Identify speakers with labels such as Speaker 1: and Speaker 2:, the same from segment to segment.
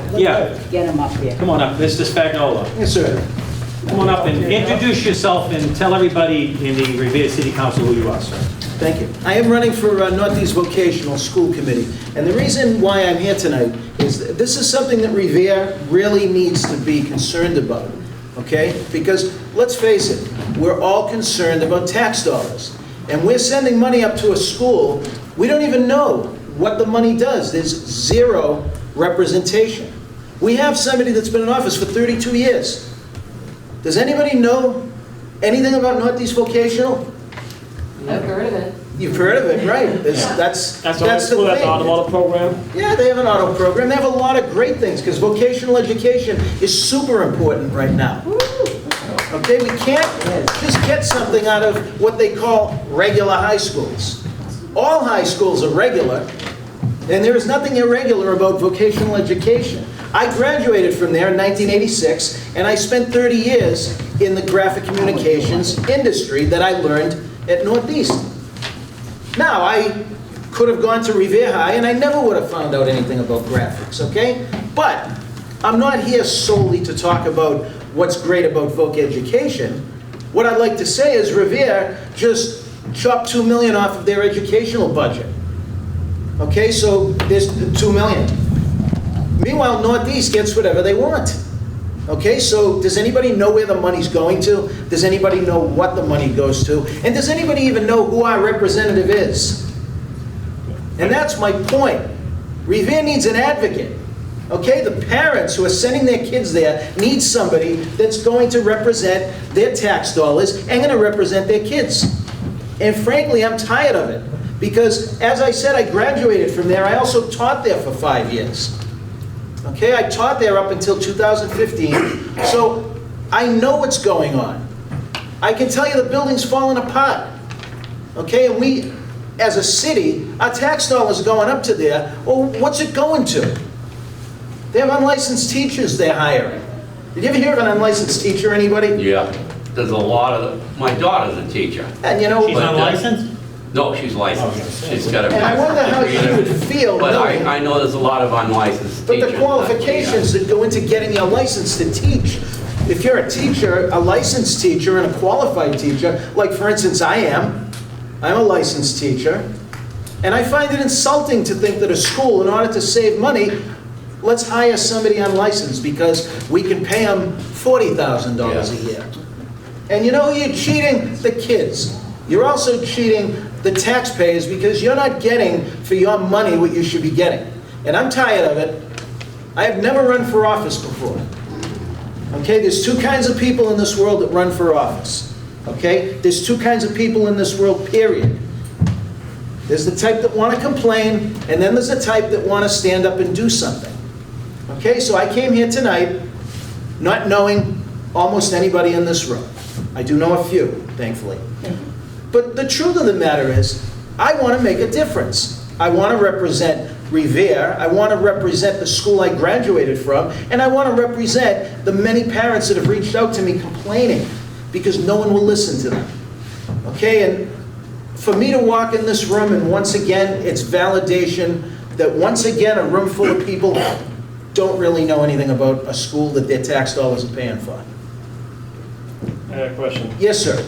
Speaker 1: teacher.
Speaker 2: Yeah.
Speaker 1: Get him up here.
Speaker 2: Come on up, Mr. Spagnola.
Speaker 3: Yes, sir.
Speaker 2: Come on up and introduce yourself and tell everybody in the Revere City Council who you are, sir.
Speaker 3: Thank you. I am running for Northeast Vocational School Committee. And the reason why I'm here tonight is that this is something that Revere really needs to be concerned about, okay? Because let's face it, we're all concerned about tax dollars. And we're sending money up to a school, we don't even know what the money does. There's zero representation. We have somebody that's been in office for 32 years. Does anybody know anything about Northeast Vocational?
Speaker 4: I've heard of it.
Speaker 3: You've heard of it, right? That's
Speaker 5: the
Speaker 3: the
Speaker 5: school, that's the
Speaker 3: thing.
Speaker 5: automotive program.
Speaker 3: Yeah, they have an auto program. They have a lot of great things because vocational education is super important right now. Okay, we can't just get something out of what they call regular high schools. All high schools are regular, and there is nothing irregular about vocational education. I graduated from there in 1986, and I spent 30 years in the graphic communications industry that I learned at Northeast. Now, I could have gone to Revere High, and I never would have found out anything about graphics, okay? But I'm not here solely to talk about what's great about voc education. What I'd like to say is Revere just chopped $2 million off of their educational budget. Okay, so there's $2 million. Meanwhile, Northeast gets whatever they want. Okay, so does anybody know where the money's going to? Does anybody know what the money goes to? And does anybody even know who our representative is? And that's my point. Revere needs an advocate. Okay, the parents who are sending their kids there need somebody that's going to represent their tax dollars and going to represent their kids. And frankly, I'm tired of it. Because as I said, I graduated from there. I also taught there for 5 years. Okay, I taught there up until 2015, so I know what's going on. I can tell you the building's falling apart. Okay, and we, as a city, our tax dollars are going up to there. Well, what's it going to? They have unlicensed teachers they're hiring. Did you ever hear of an unlicensed teacher, anybody?
Speaker 6: Yeah, there's a lot of, my daughter's a teacher.
Speaker 3: And you know,
Speaker 2: She's not licensed?
Speaker 6: No, she's licensed. She's got a.
Speaker 3: and I wonder how she would feel
Speaker 6: But
Speaker 3: knowing.
Speaker 6: I know there's a lot of unlicensed
Speaker 3: But
Speaker 6: teachers.
Speaker 3: the qualifications that go into getting your license to teach, if you're a teacher, a licensed teacher and a qualified teacher, like for instance I'm a licensed teacher, and I find it insulting to think that a school, in order to save money, let's hire somebody unlicensed because we can pay them $40,000 a year. And you know, you're cheating the kids. You're also cheating the taxpayers because you're not getting for your money what you should be getting. And I'm tired of it. I have never run for office before. Okay, there's two kinds of people in this world that run for office. Okay, there's two kinds of people in this world, period. There's the type that want to complain, and then there's the type that want to stand up and do something. Okay, so I came here tonight not knowing almost anybody in this room. I do know a few, thankfully. But the truth of the matter is, I want to make a difference. I want to represent Revere, I want to represent the school I graduated from, and I want to represent the many parents that have reached out to me complaining because no one will listen to them. Okay, and for me to walk in this room and once again, it's validation that once again, a room full of people don't really know anything about a school that their tax dollars are paying for.
Speaker 5: I got a question.
Speaker 3: Yes, sir.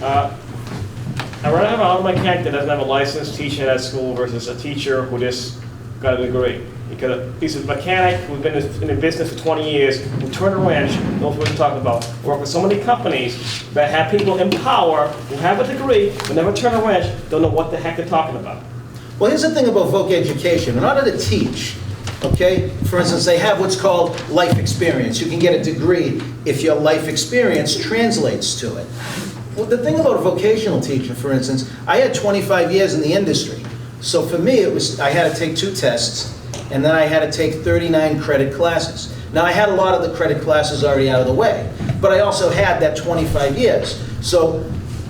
Speaker 5: I'd rather have an auto mechanic that doesn't have a license teaching at that school versus a teacher who just got a degree. Because he's a mechanic who's been in the business for 20 years, who turned a wrench, knows what he's talking about. Work with so many companies that have people in power who have a degree, but never turn a wrench, don't know what the heck they're talking about.
Speaker 3: Well, here's the thing about voc education. In order to teach, okay, for instance, they have what's called life experience. You can get a degree if your life experience translates to it. Well, the thing about a vocational teacher, for instance, I had 25 years in the industry. So for me, it was, I had to take 2 tests, and then I had to take 39 credit classes. Now, I had a lot of the credit classes already out of the way, but I also had that 25 years. So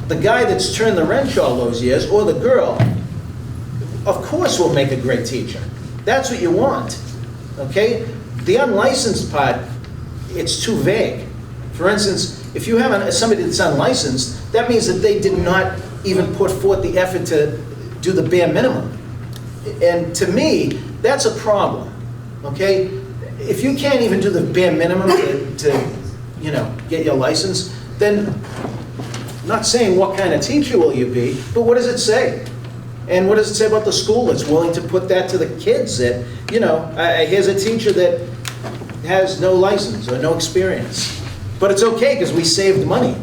Speaker 3: the guy that's turned the wrench all those years, or the girl, of course will make a great teacher. That's what you want, okay? The unlicensed part, it's too vague. For instance, if you have somebody that's unlicensed, that means that they did not even put forth the effort to do the bare minimum. And to me, that's a problem, okay? if you can't even do the bare minimum to get your license, then, not saying what kind of teacher will you be, but what does it say? And what does it say about the school that's willing to put that to the kids that, here's a teacher that has no license or no experience. But it's okay because we saved money.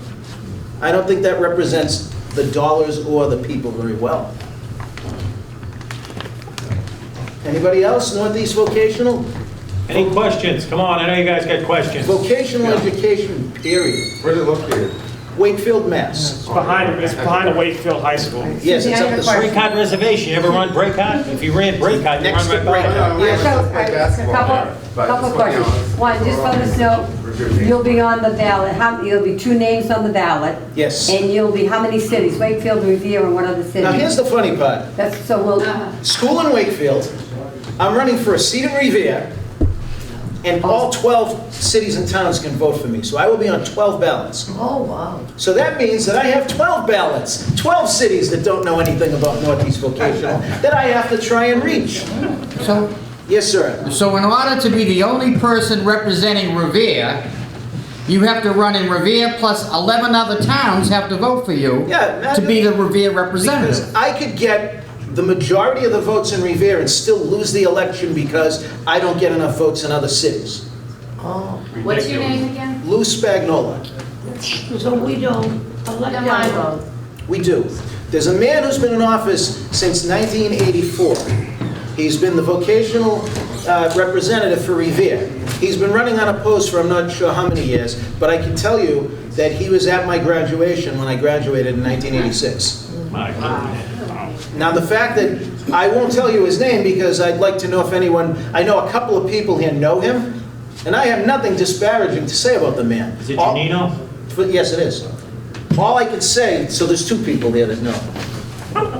Speaker 3: I don't think that represents the dollars or the people very well. Anybody else? Northeast Vocational?
Speaker 2: Any questions? Come on, I know you guys got questions.
Speaker 3: Vocational education, period.
Speaker 1: Where's it located?
Speaker 3: Wakefield, Mass.
Speaker 5: It's behind the Wakefield High School.
Speaker 3: Yes, it's up the street.
Speaker 2: Breakout reservation, you ever run breakout? If you ran breakout, you
Speaker 3: Next
Speaker 2: run
Speaker 3: to
Speaker 2: right by
Speaker 3: breakout.
Speaker 2: it.
Speaker 3: Yes.
Speaker 1: So,
Speaker 7: Couple of questions. One, just let us know, you'll be on the ballot, there'll be 2 names on the ballot.
Speaker 3: Yes.
Speaker 7: And you'll be, how many cities? Wakefield, Revere, and what other cities?
Speaker 3: Now, here's the funny part.
Speaker 7: That's, so we'll,
Speaker 3: School in Wakefield, I'm running for a seat in Revere, and all 12 cities and towns can vote for me. So I will be on 12 ballots.
Speaker 7: oh, wow.
Speaker 3: So that means that I have 12 ballots, 12 cities that don't know anything about Northeast Vocational that I have to try and reach.
Speaker 8: So,
Speaker 3: Yes, sir.
Speaker 8: so in order to be the only person representing Revere, you have to run in Revere plus 11 other towns have to vote for you
Speaker 3: Yeah,
Speaker 8: to be the Revere
Speaker 3: Because
Speaker 8: representative.
Speaker 3: I could get the majority of the votes in Revere and still lose the election because I don't get enough votes in other cities.
Speaker 4: What's your name again?
Speaker 3: Lou Spagnola.
Speaker 9: So we don't elect
Speaker 4: Then my
Speaker 9: them.
Speaker 4: vote.
Speaker 3: We do. There's a man who's been in office since 1984. He's been the vocational representative for Revere. He's been running unopposed for I'm not sure how many years, but I can tell you that he was at my graduation when I graduated in 1986.
Speaker 2: My goodness.
Speaker 3: Now, the fact that I won't tell you his name because I'd like to know if anyone, I know a couple of people here know him, and I have nothing disparaging to say about the man.
Speaker 2: Is it Janino?
Speaker 3: Yes, it is. All I can say, so there's 2 people here that know.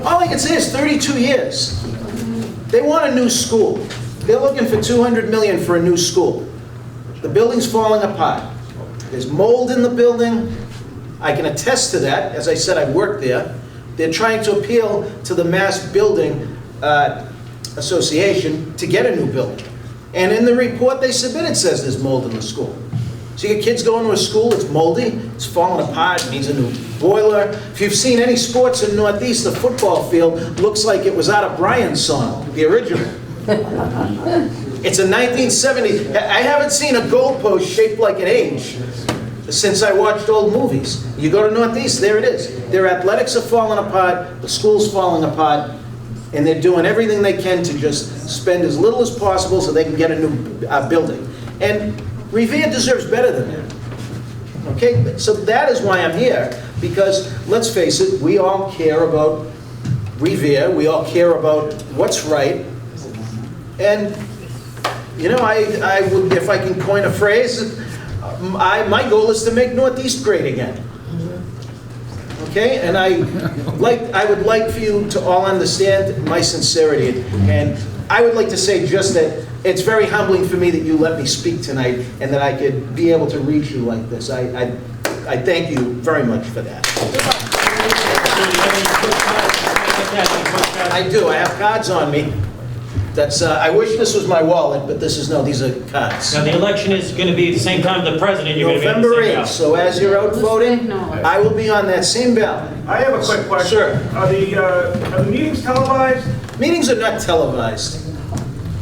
Speaker 3: All I can say is 32 years. They want a new school. They're looking for $200 million for a new school. The building's falling apart. There's mold in the building. I can attest to that. As I said, I worked there. They're trying to appeal to the Mass Building Association to get a new building. And in the report they submitted says there's mold in the school. So you get kids going to a school, it's moldy, it's falling apart, it needs a new boiler. If you've seen any sports in Northeast, the football field looks like it was out of Brian's song, the original. It's a 1970, I haven't seen a goalpost shaped like an age since I watched old movies. You go to Northeast, there it is. Their athletics are falling apart, the school's falling apart, and they're doing everything they can to just spend as little as possible so they can get a new building. And Revere deserves better than that. Okay, so that is why I'm here, because let's face it, we all care about Revere, we all care about what's right, and I would, if I can coin a phrase, my goal is to make Northeast great again. Okay, and I would like for you to all understand my sincerity, and I would like to say just that it's very humbling for me that you let me speak tonight and that I could be able to reach you like this. I thank you very much for that. I do. I have cards on me. That's. I wish this was my wallet, but these are cards.
Speaker 2: Now, the election is going to be at the same time the president, you're going to be on the
Speaker 3: November
Speaker 2: same
Speaker 3: 8th.
Speaker 2: ballot.
Speaker 3: So as you're out voting, I will be on that same ballot.
Speaker 5: I have a quick question.
Speaker 3: Sure.
Speaker 5: Are the meetings televised?
Speaker 3: Meetings are not televised.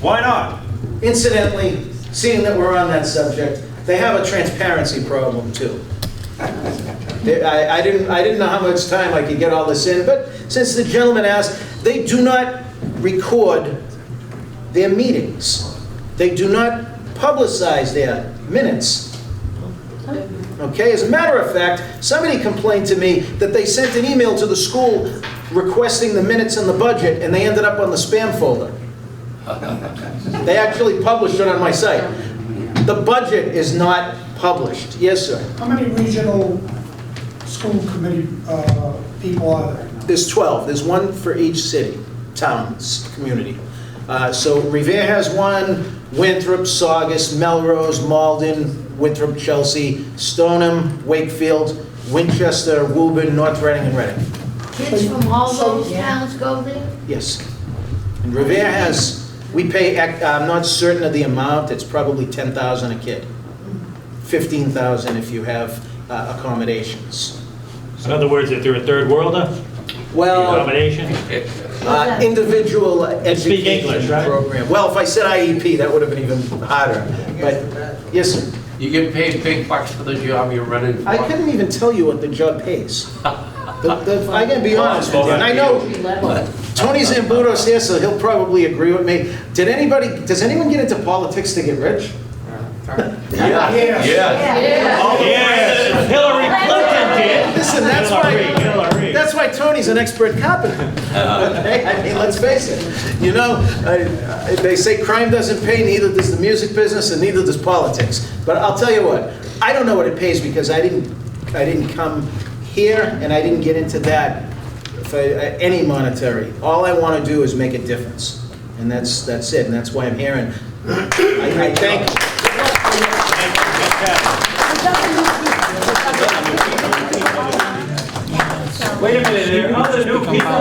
Speaker 5: Why not?
Speaker 3: Incidentally, seeing that we're on that subject, they have a transparency problem too. I didn't know how much time I could get all this in, but since the gentleman asked, they do not record their meetings. They do not publicize their minutes. Okay, as a matter of fact, somebody complained to me that they sent an email to the school requesting the minutes and the budget, and they ended up on the spam folder. They actually published it on my site. The budget is not published. Yes, sir.
Speaker 9: How many regional school committee people are there?
Speaker 3: There's 12. There's one for each city, town, community. So Revere has one, Winthrop, Saugus, Melrose, Malden, Winthrop, Chelsea, Stoneham, Wakefield, Winchester, Woburn, North Reading, and
Speaker 9: Kids from all those
Speaker 7: Yeah.
Speaker 9: towns go there?
Speaker 3: Yes. And Revere has We pay, I'm not certain of the amount, it's probably 10,000 a kid. 15,000 if you have accommodations.
Speaker 2: In other words, if they're a third worlder,
Speaker 3: Well,
Speaker 2: accommodation?
Speaker 3: individual
Speaker 2: Speak English,
Speaker 3: education
Speaker 2: right?
Speaker 3: program. Well, if I said IEP, that would have been even harder. But, yes, sir.
Speaker 6: You get paid big bucks for the job you're running for.
Speaker 3: I couldn't even tell you what the job pays. I can be honest with you, and I know Tony Zambuto's here, so he'll probably agree with me. Does anyone get into politics to get rich?
Speaker 6: Yeah.
Speaker 2: Yes, Hillary Clinton did.
Speaker 3: Listen,
Speaker 2: Hillary.
Speaker 3: that's why Tony's an expert carpenter. Okay? I mean, let's face it. You know, they say crime doesn't pay, neither does the music business, and neither does politics. But I'll tell you what, I don't know what it pays because I didn't come here and I didn't get into that for any monetary. All I want to do is make a difference, and that's it, and that's why I'm here. And I thank you.
Speaker 2: Wait a minute, there are other new people.